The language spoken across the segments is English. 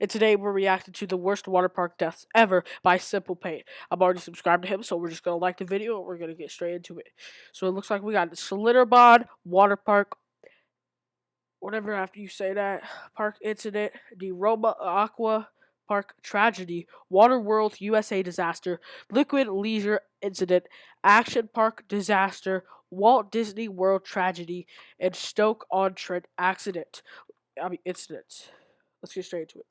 And today we're reacting to the worst water park deaths ever by Simple Pain. I'm already subscribed to him, so we're just gonna like the video and we're gonna get straight into it. So it looks like we got the Slitterbond Water Park, whatever after you say that, park incident, the Roma Aqua Park tragedy, Water World USA disaster, Liquid Leisure incident, Action Park disaster, Walt Disney World tragedy, and Stoke-on-Trent accident. Incident. Let's get straight into it.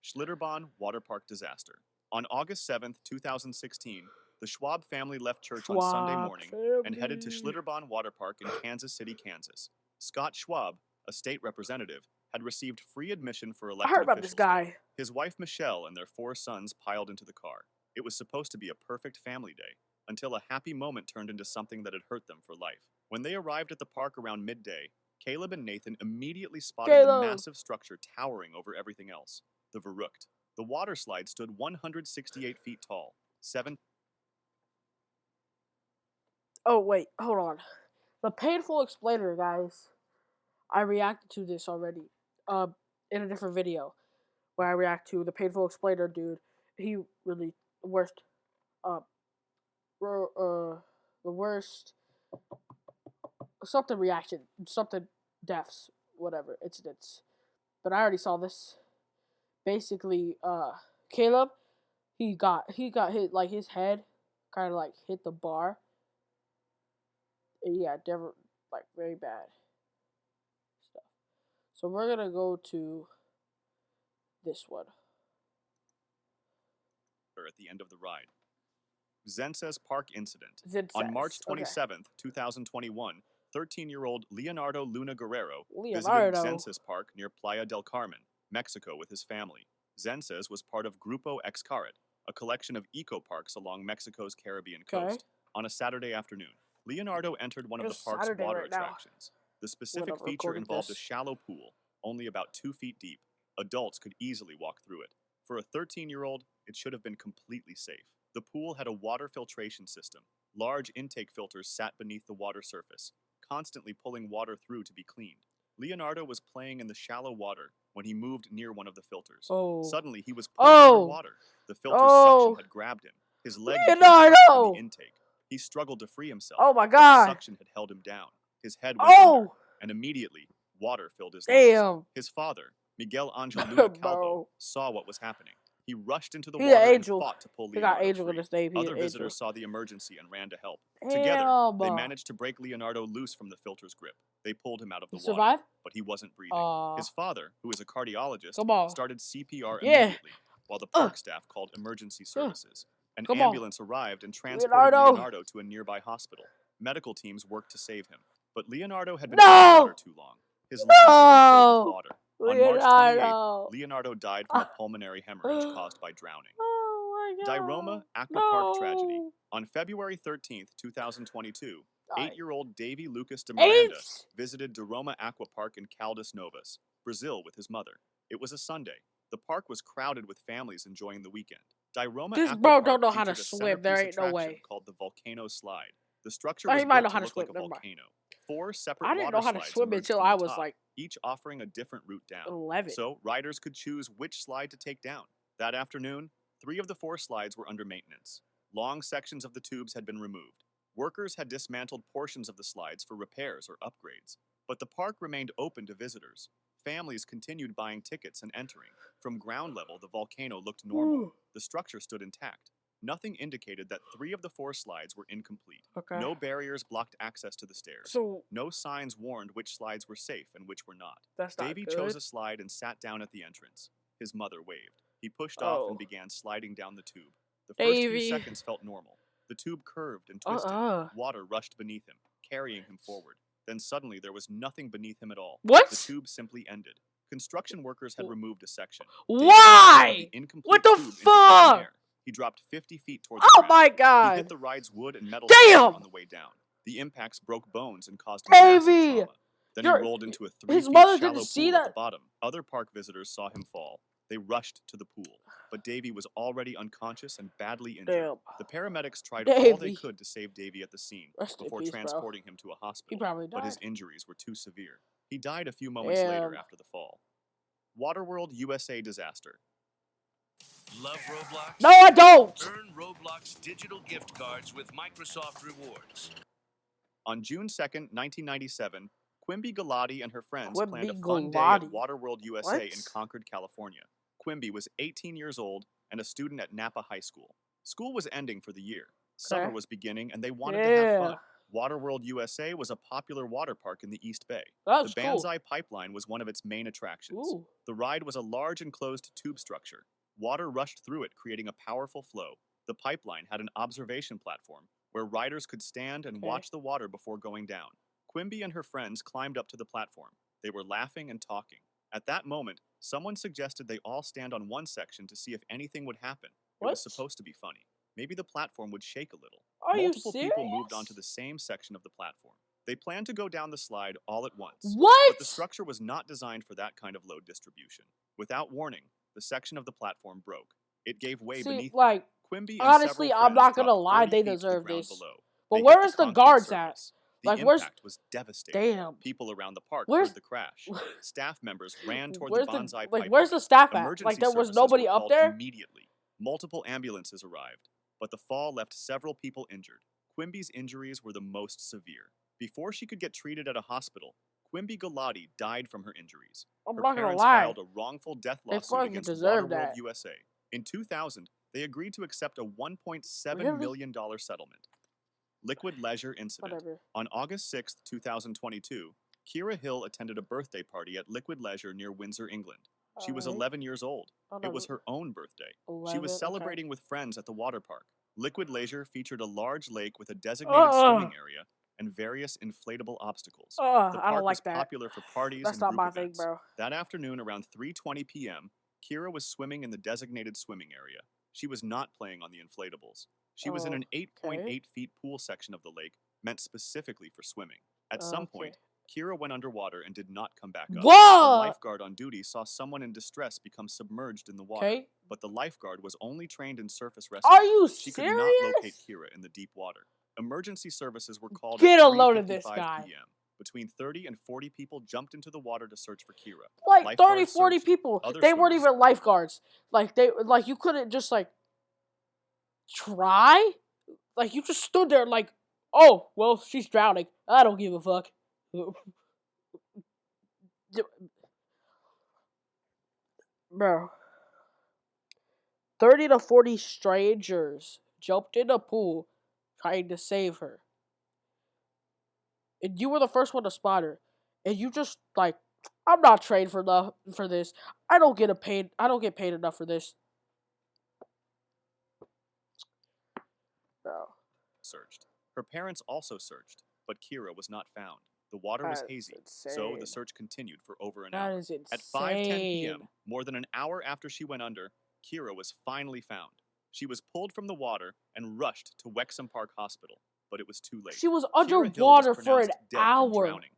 Schlitterbahn Water Park disaster. On August 7th, 2016, the Schwab family left church on Sunday morning and headed to Schlitterbahn Water Park in Kansas City, Kansas. Scott Schwab, a state representative, had received free admission for I elected heard about this officials. guy. His wife Michelle and their 4 sons piled into the car. It was supposed to be a perfect family day, until a happy moment turned into something that had hurt them for life. When they arrived at the park around midday, Caleb and Nathan immediately spotted the massive structure towering over everything else. The Verrückt. The water slide stood 168 feet tall. Oh wait, hold on. The painful explainer, guys. I reacted to this already. In a different video where I react to the painful explainer dude. He really the worst. The worst. Something reaction. Something deaths. Whatever incidents. But I already saw this. Basically, Caleb, he got hit, like his head kind of like hit the bar. And yeah, never, like, very bad stuff. So we're gonna go to this one. At the end of the ride. Zenses Park incident. Zenses. On March 27th, Okay. 2021, 13-year-old Leonardo Luna Guerrero visited Zenses Park near Playa del Carmen, Mexico with his family. Zenses was part of Grupo Xcaret, a collection of eco-parks along Mexico's Caribbean coast. On a Saturday afternoon, Leonardo entered one of the park's water attractions. The specific feature involved a shallow pool, only about 2 feet deep. Adults could easily walk through it. For a 13-year-old, it should have been completely safe. The pool had a water filtration system. Large intake filters sat beneath the water surface, constantly pulling water through to be cleaned. Leonardo was playing in the shallow water when he moved near one of the filters. Suddenly, he was pulled underwater. The filter's suction had grabbed him. His leg became trapped in the intake. He struggled to free himself. Oh my but God! the suction had held him down. His head went under, and immediately, water filled his lungs. His father, Miguel Angel Luna Calvo, saw what was happening. He rushed into the water and fought to pull Leonardo free. Other visitors saw the emergency and ran to help. Together, they managed to break Leonardo loose from the filter's grip. They pulled him out of the water, but he wasn't breathing. His father, who is a cardiologist, started CPR immediately, while the park staff called emergency services. An ambulance arrived and transported Leonardo to a nearby hospital. Medical teams worked to save him, but Leonardo had been in the water too long. His lungs had been filled with water. On March 28th, Leonardo died from a pulmonary hemorrhage caused by drowning. Diroma Aqua Park tragedy. On February 13th, 2022, 8-year-old Davy Lucas de Miranda visited Diroma Aqua Park in Caldas Novas, Brazil with his mother. It was a Sunday. The park was crowded with families enjoying the weekend. Diroma This Aqua bro Park don't know how to featured a swim. There ain't no attraction way. called the Volcano Slide. The structure was He might built know to how to look swim. like a volcano. 4 separate I didn't know water how to slides swim emerged until from I the was top, like each offering a different route down. 11. So, riders could choose which slide to take down. That afternoon, 3 of the 4 slides were under maintenance. Long sections of the tubes had been removed. Workers had dismantled portions of the slides for repairs or upgrades. But the park remained open to visitors. Families continued buying tickets and entering. From ground level, the volcano looked normal. The structure stood intact. Nothing indicated that 3 of the 4 slides were incomplete. No barriers blocked access to the stairs. No signs warned which slides were safe and which were not. Davy chose a slide and sat down at the entrance. His mother waved. He pushed off and began sliding down the tube. The first few seconds felt normal. The tube curved and twisted. Water rushed beneath him, carrying him forward. Then suddenly there was nothing beneath him at all. What? The tube simply ended. Construction workers had removed a section. Why? What the fuck? He dropped 50 feet towards the ground. My God! He hit the ride's wood and metal structure on the way down. The impacts broke bones and caused him massive trauma. Then he rolled into a 3-foot shallow pool at the bottom. Other park visitors saw him fall. They rushed to the pool, but Davy was already unconscious and badly injured. The paramedics tried all they could to save Davy at the scene before transporting him to a hospital, but his injuries were too severe. He died a few moments later after the fall. Waterworld USA disaster. Love Roblox? No, I don't! Earn Roblox digital gift cards with Microsoft Rewards. On June 2nd, 1997, Quimby Galati and her friends planned a Quimby fun day Galati. at Waterworld USA What? in Concord, California. Quimby was 18 years old and a student at Napa High School. School was ending for the year. Summer was beginning and they wanted to have fun. Waterworld USA was a popular water park in the East Bay. That's the Banzai Pipeline was one of its main attractions. Ooh. The ride was a large enclosed tube structure. Water rushed through it, creating a powerful flow. The pipeline had an observation platform where riders could stand and watch the water before going down. Quimby and her friends climbed up to the platform. They were laughing and talking. At that moment, someone suggested they all stand on one section to see if anything would happen. It was supposed to be funny. Maybe the platform would shake a little. Multiple people moved onto the same section of the platform. They planned to go down the slide all at once. What? But the structure was not designed for that kind of load distribution. Without warning, the section of the platform broke. It gave way beneath them. Quimby and honestly, I'm not gonna lie, they deserve this. But where is the guards at? The impact was devastating. Damn. People around the park heard the crash. Staff members ran toward the Banzai pipeline. Where's the staff at? Emergency Like, there was services nobody were up called there? Immediately. Multiple ambulances arrived, but the fall left several people injured. Quimby's injuries were the most severe. Before she could get treated at a hospital, Quimby Galati died from her injuries. I'm Her not gonna parents lie. filed a wrongful death They lawsuit fucking against deserve Waterworld that. USA. In 2000, they agreed to accept a $1.7 million settlement. Liquid Leisure Incident. Whatever. On August 6, 2022, Kira Hill attended a birthday party at Liquid Leisure near Windsor, England. She was 11 years old. It was her own birthday. She was celebrating with friends at the water park. Liquid Leisure featured a large lake with a designated swimming area and various inflatable obstacles. The I park don't like was that. popular for parties That's and not group my events. thing, bro. That afternoon, around 3:20 p.m., Kira was swimming in the designated swimming area. She was not playing on the inflatables. She was in an 8.8 feet pool section of the lake, meant specifically for swimming. At some point, Kira went underwater and did not come back up. Whoa! A lifeguard on duty saw someone in distress become submerged in the water, but the lifeguard was only trained in surface rescue. Are you She serious? could not locate Kira in the deep water. Emergency services were called Get at a load of this 3:55 guy. p.m. Between 30 and 40 people jumped into the water to search for Kira. Like 30, Lifeguards 40 searched. people. Other They weren't swimmers- even lifeguards. Like you couldn't just like try? Like you just stood there like, oh, well, she's drowning. I don't give a fuck. Bro. 30 to 40 strangers jumped in a pool trying to save her. And you were the first one to spot her. And you just like, I'm not trained for this. I don't get paid enough for this. Bro. Searched. Her parents also searched, but Kira was not found. The water was hazy, so the search continued for over an hour. That is insane. At 5:10 p.m., more than an hour after she went under, Kira was finally found. She was pulled from the water and rushed to Wexham Park Hospital, but it was too late. She was Kira Hill underwater was for an pronounced dead from hour. drowning.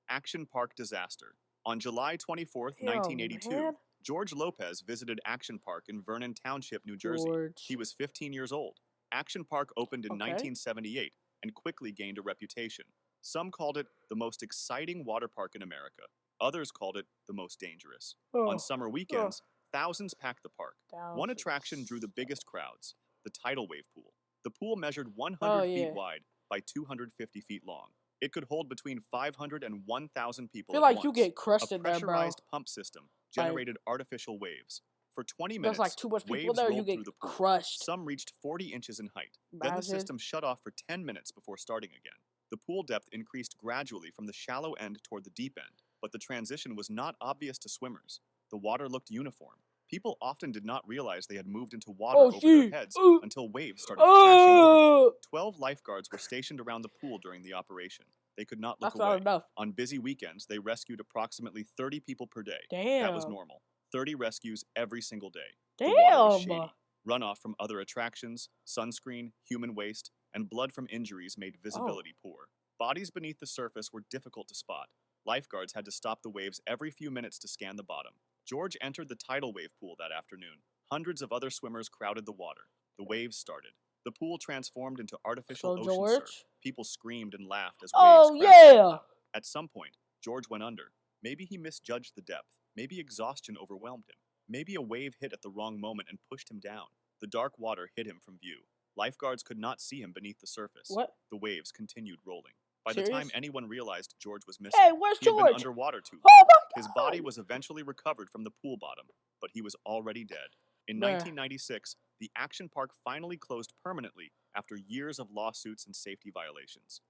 Action Park disaster. On July 24th, 1982, man. George Lopez visited Action Park in Vernon Township, New Jersey. He was 15 years old. Action Park opened in 1978 and quickly gained a reputation. Some called it the most exciting water park in America. Others called it the most dangerous. On summer weekends, thousands packed the park. One attraction drew the biggest crowds, the tidal wave pool. The pool measured 100 feet wide by 250 feet long. It could hold between 500 and 1,000 people I feel at like you once. get crushed in there, bro. A pressurized pump system generated artificial waves. For 20 minutes, There's like too much people waves there, rolled you get through the pool. crushed. Some reached 40 inches in height. Then the system shut off for 10 minutes before starting again. The pool depth increased gradually from the shallow end toward the deep end, but the transition was not obvious to swimmers. The water looked uniform. People often did not realize they had moved into water over their heads until waves started crashing over them. 12 lifeguards were stationed around the pool during the operation. They could not look away. Not enough. On busy weekends, they rescued approximately 30 people per day. Damn. That was normal. 30 rescues every single day. Damn. The water was shady. Runoff from other attractions, sunscreen, human waste, and blood from injuries made visibility poor. Bodies beneath the surface were difficult to spot. Lifeguards had to stop the waves every few minutes to scan the bottom. George entered the tidal wave pool that afternoon. Hundreds of other swimmers crowded the water. The waves started. The pool transformed into artificial ocean surf. People screamed and laughed as waves crashed. At some point, George went under. Maybe he misjudged the depth. Maybe exhaustion overwhelmed him. Maybe a wave hit at the wrong moment and pushed him down. The dark water hid him from view. Lifeguards could not see him beneath the surface. What? The waves continued rolling. By Serious? the time anyone realized George was missing, Hey, where's he had been George? underwater too long. Oh my God! His body was eventually recovered from the pool bottom, but he was already dead. In 1996, the action park finally closed permanently after years of lawsuits and safety violations.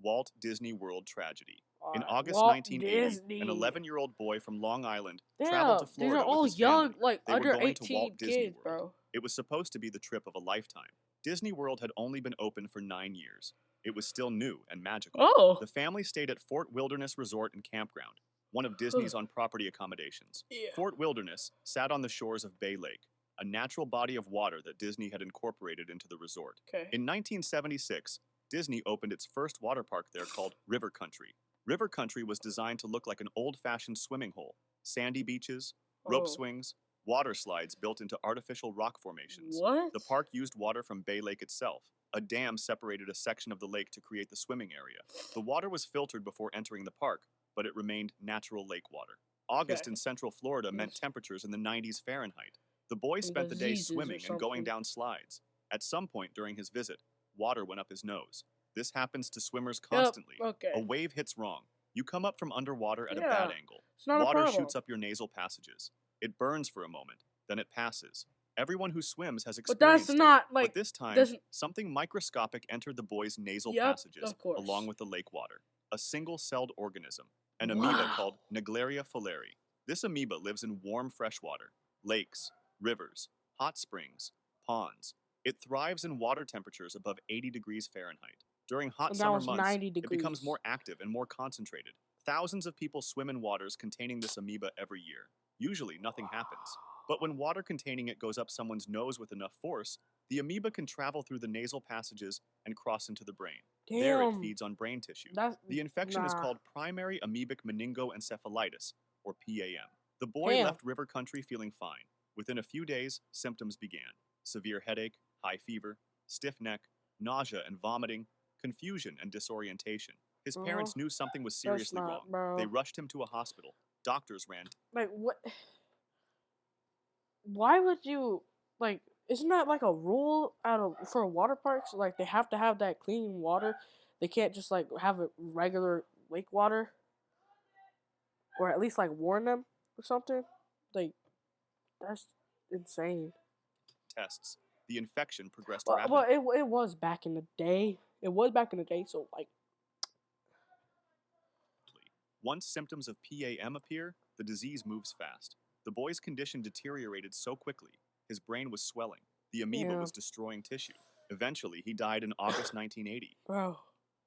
Walt Disney World tragedy. In August Walt 1980, Disney. an 11-year-old boy from Long Island Damn, traveled to Florida these are all with his young, family. like They under were going 18 to Walt Disney kids, World. bro. It was supposed to be the trip of a lifetime. Disney World had only been open for 9 years. It was still new and magical. Oh. The family stayed at Fort Wilderness Resort and Campground, one of Disney's on-property accommodations. Yeah. Fort Wilderness sat on the shores of Bay Lake, a natural body of water that Disney had incorporated into the resort. Okay. In 1976, Disney opened its first water park there called River Country. River Country was designed to look like an old-fashioned swimming hole. Sandy beaches, rope swings, water slides built into artificial rock formations. What? The park used water from Bay Lake itself. A dam separated a section of the lake to create the swimming area. The water was filtered before entering the park, but it remained natural lake water. August in Central Florida meant temperatures in the 90s Fahrenheit. The boy spent the day swimming and going down slides. At some point during his visit, water went up his nose. This happens to swimmers constantly. A wave hits wrong. You come up from underwater at a bad angle. Water shoots up your nasal passages. It burns for a moment, then it passes. Everyone who swims has experienced but this time, something microscopic entered the boy's nasal passages, along with the lake water. A single-celled organism, an amoeba called Naegleria fowleri. This amoeba lives in warm freshwater, lakes, rivers, hot springs, ponds. It thrives in water temperatures above 80 degrees Fahrenheit. During hot summer months, it becomes more active and more concentrated. Thousands of people swim in waters containing this amoeba every year. Usually, nothing happens. But when water containing it goes up someone's nose with enough force, the amoeba can travel through the nasal passages and cross into the brain. There it feeds on brain tissue. The infection is called primary amoebic meningoencephalitis, or PAM. The boy left River Country feeling fine. Within a few days, symptoms began. Severe headache, high fever, stiff neck, nausea and vomiting, confusion and disorientation. His parents knew something was seriously wrong. Bro. They rushed him to a hospital. Doctors ran. Like, what? Why would you, like, isn't that like a rule for water parks? Like, they have to have that clean water. They can't just, like, have a regular lake water. Or at least, like, warn them or something. Like, that's insane. Tests. The infection progressed Well, rapidly. it was back in the day. It was back in the day, so, like. Once symptoms of PAM appear, the disease moves fast. The boy's condition deteriorated so quickly, his brain was swelling. The amoeba was destroying tissue. Eventually, he died in August 1980. Bro.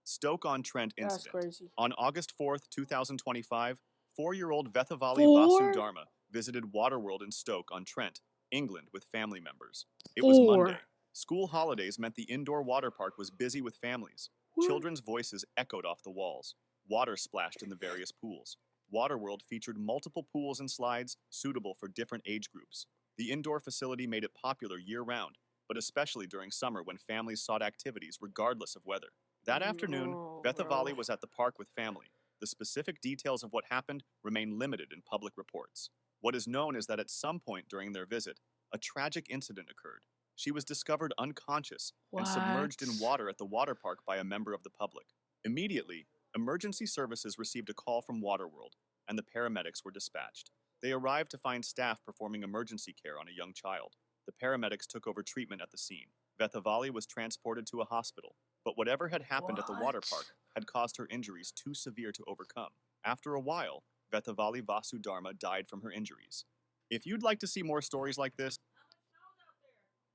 Stoke-on-Trent incident. That's crazy. On August 4th, 2025, 4-year-old Vethavali Vasu Dharma visited Waterworld in Stoke-on-Trent, England, with family members. It was Monday. School holidays meant the indoor water park was busy with families. Children's voices echoed off the walls. Water splashed in the various pools. Waterworld featured multiple pools and slides suitable for different age groups. The indoor facility made it popular year-round, but especially during summer when families sought activities regardless of weather. That afternoon, Vethavali was at the park with family. The specific details of what happened remain limited in public reports. What is known is that at some point during their visit, a tragic incident occurred. She was discovered unconscious and submerged in water at the water park by a member of the public. Immediately, emergency services received a call from Waterworld, and the paramedics were dispatched. They arrived to find staff performing emergency care on a young child. The paramedics took over treatment at the scene. Vethavali was transported to a hospital, but whatever had happened at the water park had caused her injuries too severe to overcome. After a while, Vethavali Vasu Dharma died from her injuries. If you'd like to see more stories like this...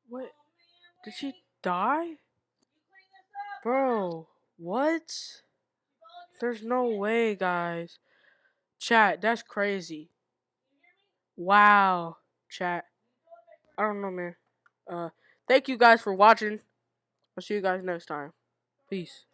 What? Did she die? Bro, what? There's no way, guys. Chat, that's crazy. Wow. Chat. I don't know, man. Thank you guys for watching. I'll see you guys next time. Peace.